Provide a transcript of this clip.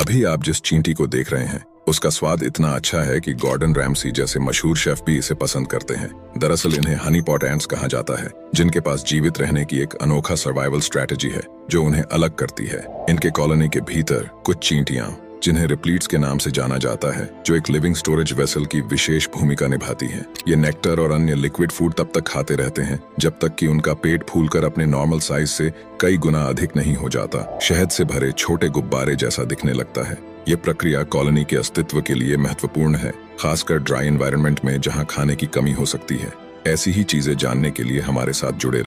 अभी आप जिस चींटी को देख रहे हैं उसका स्वाद इतना अच्छा है कि गॉर्डन रैमसी जैसे मशहूर शेफ भी इसे पसंद करते हैं। दरअसल इन्हें हनी पॉट एंट्स कहा जाता है, जिनके पास जीवित रहने की एक अनोखा सर्वाइवल स्ट्रैटेजी है जो उन्हें अलग करती है। इनके कॉलोनी के भीतर कुछ चींटियां, जिन्हें रिप्लीट्स के नाम से जाना जाता है, जो एक लिविंग स्टोरेज वेसल की विशेष भूमिका निभाती हैं। ये नेक्टर और अन्य लिक्विड फूड तब तक खाते रहते हैं जब तक कि उनका पेट फूलकर अपने नॉर्मल साइज से कई गुना अधिक नहीं हो जाता, शहद से भरे छोटे गुब्बारे जैसा दिखने लगता है। ये प्रक्रिया कॉलोनी के अस्तित्व के लिए महत्वपूर्ण है, खासकर ड्राई एनवायरनमेंट में जहां खाने की कमी हो सकती है। ऐसी ही चीजें जानने के लिए हमारे साथ जुड़े